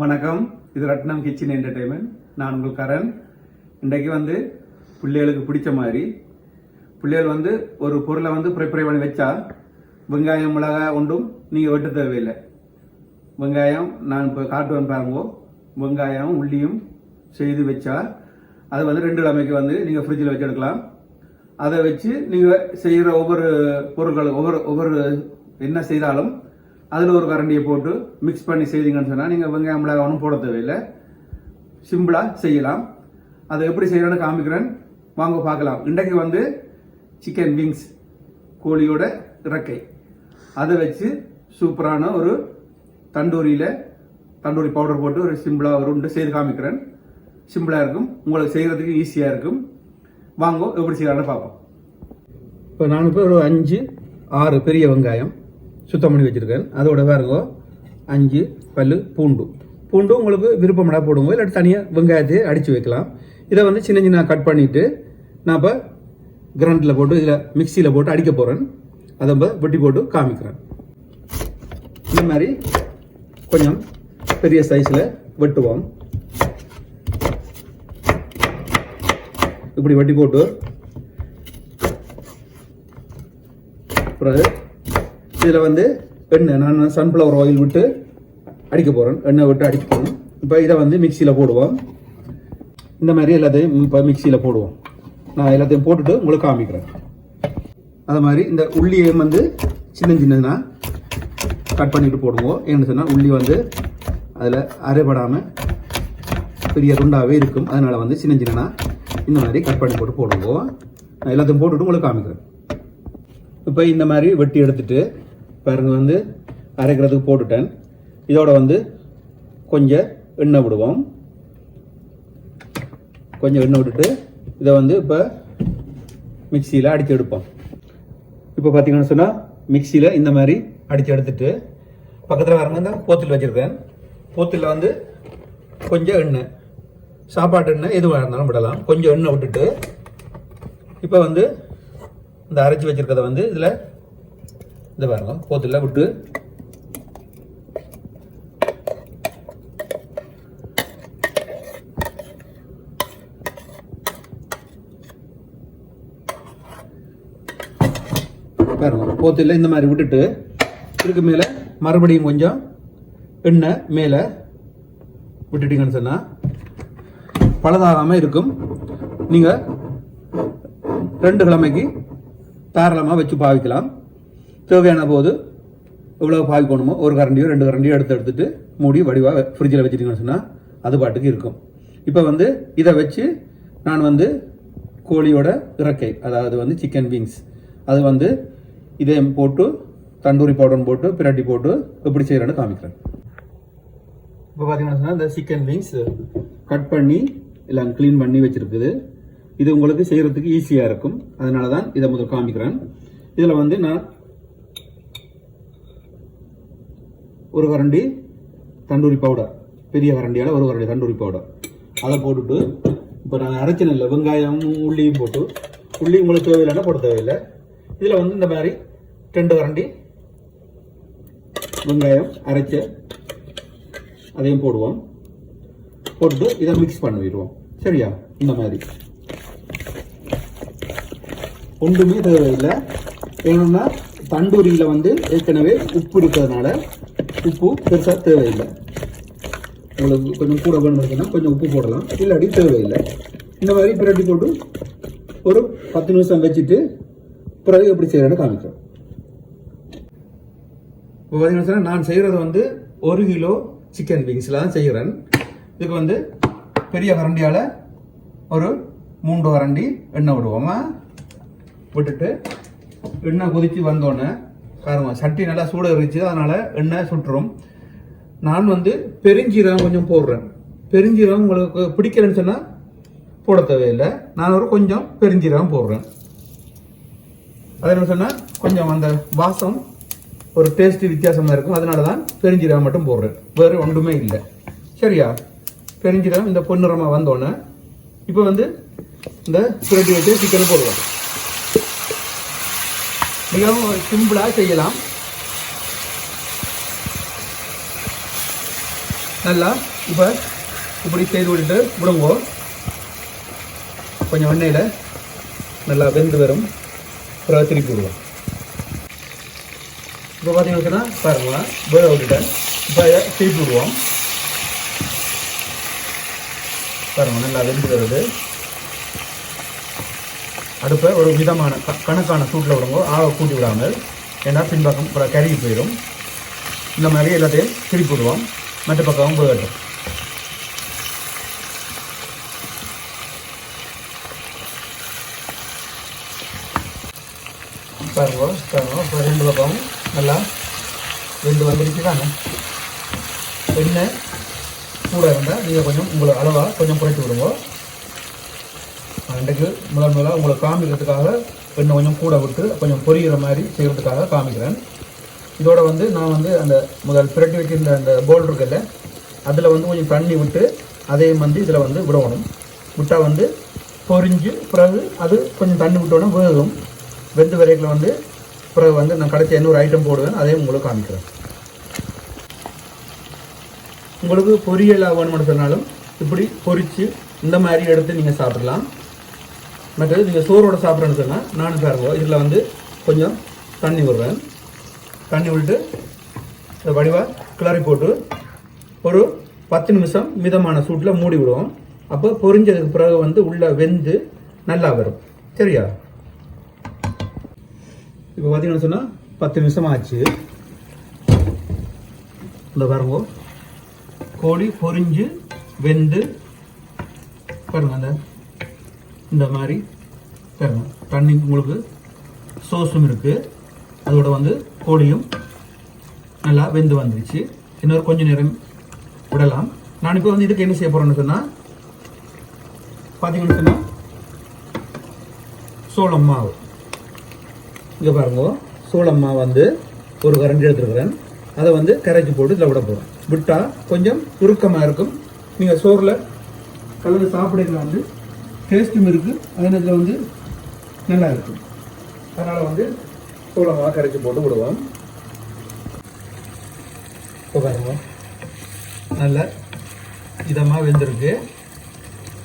வணக்கம், இது ரத்னம் kitchen entertainment. நான் உங்கள் கரண். இன்றைக்கு பிள்ளைகளுக்கு பிடிச்ச மாதிரி பிள்ளைகள் ஒரு பொருளை ப்ரிப்பேர் பண்ணி வச்சா வெங்காயம் மிளகாய் ஒன்றும் நீங்கள் வெட்ட தேவையில்லை. வெங்காயம் நான் இப்போ காட்டுவேன் பாருங்க. வெங்காயம் உள்ளியும் செய்து வச்சா அது 2 கிழமைக்கு நீங்கள் ஃப்ரிட்ஜில் வச்சு எடுக்கலாம். அதை வச்சு நீங்கள் செய்கிற ஒவ்வொரு பொருட்களும் ஒவ்வொரு என்ன செய்தாலும் அதில் ஒரு கரண்டியை போட்டு மிக்ஸ் பண்ணி செய்தீங்கன்னு சொன்னால் நீங்கள் வெங்காயம் மிளகாய் ஒன்றும் போட தேவையில்லை. சிம்பிளாக செய்யலாம். அதை எப்படி செய்யலாம்னு காமிக்கிறேன், வாங்க பார்க்கலாம். இன்றைக்கு சிக்கன் விங்ஸ், கோழியோட இறக்கை, அதை வச்சு சூப்பரான ஒரு தண்டூரி பவுடர் போட்டு ஒரு சிம்பிளாக ஒரு உண்டு செய்து காமிக்கிறேன். சிம்பிளாக இருக்கும், உங்களுக்கு செய்கிறதுக்கு ஈஸியாக இருக்கும். வாங்க எப்படி செய்யலாம்னு பார்ப்போம். இப்போ நான் ஒரு 5-6 பெரிய வெங்காயம் சுத்தம் பண்ணி வச்சிருக்கேன். அதோட பாருங்க 5 பல்லு பூண்டு உங்களுக்கு விருப்பமடா போடுங்க, இல்லாட்டி தனியாக வெங்காயத்தை அடித்து வைக்கலாம். இதை சின்ன சின்ன கட் பண்ணிட்டு நான் இப்போ கிரைண்டரில் போட்டு இதில் மிக்சியில் போட்டு அடிக்க போகிறேன். அதை வெட்டி போட்டு காமிக்கிறேன். இந்த மாதிரி கொஞ்சம் பெரிய சைஸில் வெட்டுவோம். இப்படி வெட்டி போட்டு பிறகு இதில் எண்ணெய், நான் சன்ஃப்ளவர் ஆயில் விட்டு அடிக்க போகிறேன். எண்ணெய் விட்டு அடிக்க போகிறேன். இப்போ இதை மிக்சியில் போடுவோம். இந்த மாதிரி எல்லாத்தையும் இப்போ மிக்சியில் போடுவோம். நான் எல்லாத்தையும் போட்டுட்டு உங்களுக்கு காமிக்கிறேன். அது மாதிரி இந்த உள்ளியையும் சின்னதாக கட் பண்ணிட்டு போடுவோம். ஏன்னு சொன்னால் உள்ளி அதில் அரைப்படாமல் பெரிய துண்டாகவே இருக்கும். அதனால் சின்னதாக இந்த மாதிரி கட் பண்ணி போட்டு போடுவோம். நான் எல்லாத்தையும் போட்டுட்டு உங்களுக்கு காமிக்கிறேன். இப்போ இந்த மாதிரி வெட்டி எடுத்துட்டு பாருங்க, அரைக்கிறதுக்கு போட்டுட்டேன். இதோட கொஞ்சம் எண்ணெய் விடுவோம். கொஞ்சம் எண்ணெய் விட்டுட்டு இதை இப்போ மிக்சியில் அடித்து எடுப்போம். இப்போ பார்த்தீங்கன்னு சொன்னால் மிக்சியில் இந்த மாதிரி அடித்து எடுத்துட்டு பக்கத்தில் பாருங்க, இந்த போத்தில் வச்சுருக்கேன். போத்தில் கொஞ்சம் எண்ணெய், சாப்பாட்டு எண்ணெய் எதுவாக இருந்தாலும் விடலாம். கொஞ்சம் எண்ணெய் விட்டுட்டு இப்போ இந்த அரைச்சி வச்சிருக்கதை இதில் இந்த பாருங்க போத்தில் விட்டு பாருங்க, போத்தில் இந்த மாதிரி விட்டுட்டு இதுக்கு மேலே மறுபடியும் கொஞ்சம் எண்ணெய் மேலே விட்டுட்டீங்கன்னு சொன்னால் பழுதாகாமல் இருக்கும். நீங்கள் 2 கிழமைக்கு தாராளமாக வச்சு பாவிக்கலாம். தேவையான போது எவ்வளோ பாவிக்கணுமோ 1 கரண்டியோ 2 கரண்டியோ எடுத்துட்டு மூடி வடிவாக ஃப்ரிட்ஜில் வச்சுட்டீங்கன்னு சொன்னால் அது பாட்டுக்கு இருக்கும். இப்போ இதை வச்சு நான் கோழியோட இறக்கை, அதாவது சிக்கன் விங்ஸ், அது இதையும் போட்டு தண்டூரி பவுடர் போட்டு பிரட்டி போட்டு எப்படி செய்கிறேன்னு காமிக்கிறேன். இப்போ பார்த்தீங்கன்னா சொன்னால் இந்த சிக்கன் விங்ஸ் கட் பண்ணி எல்லாம் க்ளீன் பண்ணி வச்சுருக்குது. இது உங்களுக்கு செய்கிறதுக்கு ஈஸியாக இருக்கும். அதனால தான் இதை முதல் காமிக்கிறேன். இதில் நான் 1 கரண்டி தண்டூரி பவுடர், பெரிய கரண்டியால் 1 கரண்டி தண்டூரி பவுடர் அதை போட்டுட்டு இப்போ நான் அரைச்சேன் இல்லை, வெங்காயம் உள்ளியும் போட்டு, உள்ளி உங்களுக்கு தேவையில்லைன்னா போட தேவையில்லை. இதில் இந்த மாதிரி 2 கரண்டி வெங்காயம் அரைச்ச அதையும் போடுவோம். போட்டுட்டு இதை மிக்ஸ் பண்ணிடுவோம். சரியா? இந்த மாதிரி ஒன்றுமே தேவையில்லை. ஏன்னா தண்டூரியில் ஏற்கனவே உப்பு இருக்கிறதுனால உப்பு பெருசாக தேவையில்லை. உங்களுக்கு கொஞ்சம் கூட வேணும்னா கொஞ்சம் உப்பு போடலாம், இல்லாட்டி தேவையில்லை. இந்த மாதிரி பிரட்டி போட்டு ஒரு 10 நிமிஷம் வச்சுட்டு பிறகு எப்படி செய்யறேன்னு காமிக்கிறோம். இப்போ பார்த்தீங்கன்னா நான் செய்கிறது 1 கிலோ சிக்கன் விங்ஸில் தான் செய்கிறேன். இதுக்கு பெரிய கரண்டியால் ஒரு 3 கரண்டி எண்ணெய் விடுவோமா. விட்டுட்டு எண்ணெய் கொதிச்சு வந்தோடனே பாருங்க, சட்டி நல்லா சூடாக இருந்துச்சு, அதனால எண்ணெய் சுட்டுரும். நான் பெருஞ்சீரகம் கொஞ்சம் போடுறேன். பெருஞ்சீரகம் உங்களுக்கு பிடிக்கலன்னு சொன்னால் போட தேவையில்லை. நான் ஒரு கொஞ்சம் பெருஞ்சீரகம் போடுறேன். அதே சொன்னால் கொஞ்சம் அந்த வாசம் ஒரு டேஸ்ட்டு வித்தியாசமாக இருக்கும். அதனால தான் பெருஞ்சீரகம் மட்டும் போடுறேன், வேறு ஒன்றுமே இல்லை. சரியா? பெருஞ்சீரகம் இந்த பொன்னிறமாக வந்தோடனே இப்போ இந்த புரட்டி வச்சு சிக்கனை போடுவோம். மிகவும் சிம்பிளாக செய்யலாம். நல்லா இப்போ இப்படி செய்து விட்டுட்டு விடுங்கோ. கொஞ்சம் எண்ணெயில் நல்லா வெந்து வரும். அப்புறம் திருப்பி விடுவோம். இப்போ பார்த்தீங்கன்னா பாருங்க வேக விட்டுட்டேன். இப்போ திருப்பி விடுவோம். பாருங்க நல்லா வெந்து வருது. அடுப்பை ஒரு விதமான கணக்கான சூட்டில் விடுங்க. ஆக கூட்டி விடாமல், ஏன்னா பின்பக்கம் அப்புறம் கருகி போயிடும். இந்த மாதிரி எல்லாத்தையும் திருப்பி விடுவோம். மற்ற பக்கம் வேகட்டும். பாருங்க இப்போ 2 பக்கமும் நல்லா வெந்து வந்துருச்சு தானே. எண்ணெய் கூட இருந்தால் நீங்கள் கொஞ்சம் உங்களுக்கு அளவாக கொஞ்சம் குறைச்சி விடுங்க. அன்றைக்கு முதலாக உங்களுக்கு காமிக்கிறதுக்காக எண்ணெய் கொஞ்சம் கூட விட்டு கொஞ்சம் பொரிகிற மாதிரி செய்கிறதுக்காக காமிக்கிறேன். இதோட நான் அந்த முதல் பிரட்டி வச்சிருந்த அந்த போல் இருக்குல்ல, அதில் கொஞ்சம் தண்ணி விட்டு அதையும் இதில் விடணும். விட்டால் பொரிஞ்சு பிறகு அது கொஞ்சம் தண்ணி விட்டோன்னே வேகும். வெந்து வரைக்கும் பிறகு நான் கடைசி இன்னொரு ஐட்டம் போடுவேன். அதையும் உங்களுக்கு காமிக்கிறேன். உங்களுக்கு பொரியலாக வேணும்னு சொன்னாலும் இப்படி பொரித்து இந்த மாதிரி எடுத்து நீங்கள் சாப்பிடலாம். மற்றது நீங்கள் சோறோடு சாப்பிட்றேன்னு சொன்னால் நானும் பாருங்க இதில் கொஞ்சம் தண்ணி விடுறேன். தண்ணி விட்டு வடிவாக கிளறி போட்டு ஒரு 10 நிமிஷம் மிதமான சூட்டில் மூடி விடுவோம். அப்போ பொரிஞ்சதுக்கு பிறகு உள்ளே வெந்து நல்லா வரும். சரியா? இப்போ பார்த்தீங்கன்னு சொன்னால் 10 நிமிஷம் ஆச்சு. இந்த பாருங்க கோழி பொரிஞ்சு வெந்து பாருங்க இந்த மாதிரி பாருங்க. தண்ணி உங்களுக்கு சோஸும் இருக்குது. அதோட கோழியும் நல்லா வெந்து வந்துருச்சு. இன்னொரு கொஞ்சம் நேரம் விடலாம். நான் இப்போ இதுக்கு என்ன செய்ய போகிறேன்னு சொன்னால் பார்த்தீங்கன்னு சொன்னால் சோளம் மாவு. இங்கே பாருங்க சோளம் மாவு ஒரு கரண்டி எடுத்துருக்கிறேன். அதை கரைச்சி போட்டு இதில் விட போகிறோம். விட்டால் கொஞ்சம் உருக்கமாக இருக்கும். நீங்கள் சோறில் கலந்து சாப்பிடுறது டேஸ்ட்டும் இருக்குது. அதே நேரத்தில் நல்லா இருக்கும். அதனால் சோளம் மாவு கரைச்சி போட்டு விடுவோம். இப்போ பாருங்க நல்லா இதமாக வெந்திருக்கு.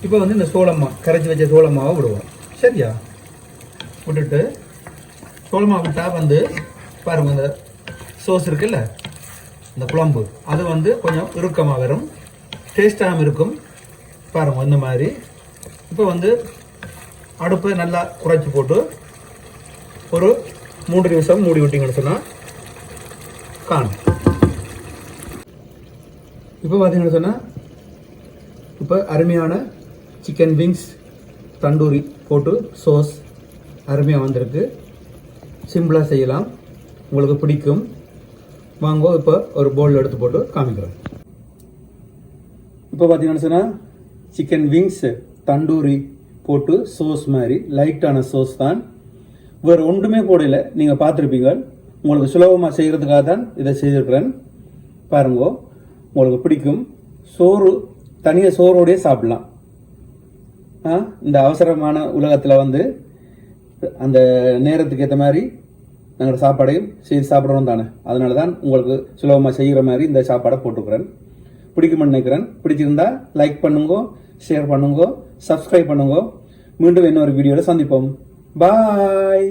இப்போ இந்த சோளம் மாவு கரைச்சி வச்ச சோளம் மாவை விடுவோம். சரியா? விட்டுட்டு சோளமா விட்டால் பாருங்கள் இந்த சோஸ் இருக்குல்ல, இந்த குழம்பு அது கொஞ்சம் இறுக்கமாக வரும். டேஸ்டாகவும் இருக்கும். பாருங்கள் இந்த மாதிரி. இப்போ அடுப்பை நல்லா குறைச்சி போட்டு ஒரு 3 நிமிஷம் மூடி விட்டிங்கன்னு சொன்னால் காணும். இப்போ பார்த்தீங்கன்னு சொன்னால் இப்போ அருமையான சிக்கன் விங்ஸ் தண்டூரி போட்டு சோஸ் அருமையாக வந்திருக்கு. சிம்பிளாக செய்யலாம். உங்களுக்கு பிடிக்கும். வாங்க இப்போ ஒரு பவுல் எடுத்து போட்டு காமிக்கிறேன். இப்போ பார்த்தீங்கன்னு சொன்னால் சிக்கன் விங்ஸ் தண்டூரி போட்டு சோஸ் மாதிரி லைட்டான சோஸ் தான். வேறு ஒன்றுமே போடல. நீங்கள் பார்த்துருப்பீங்க. உங்களுக்கு சுலபமாக செய்கிறதுக்காக தான் இதை செய்திருக்கிறேன். பாருங்க உங்களுக்கு பிடிக்கும். சோறு தனியாக சோறோடையே சாப்பிடலாம். இந்த அவசரமான உலகத்தில் அந்த நேரத்துக்கு ஏற்ற மாதிரி நாங்கள் சாப்பாடையும் செய்து சாப்பிட்றோம் தானே. அதனால தான் உங்களுக்கு சுலபமாக செய்கிற மாதிரி இந்த சாப்பாடை போட்டுக்கிறேன். பிடிக்குமென்னு நினைக்கிறேன். பிடிச்சிருந்தா லைக் பண்ணுங்க, ஷேர் பண்ணுங்க, சப்ஸ்கிரைப் பண்ணுங்க. மீண்டும் இன்னொரு வீடியோவில் சந்திப்போம். பாய்.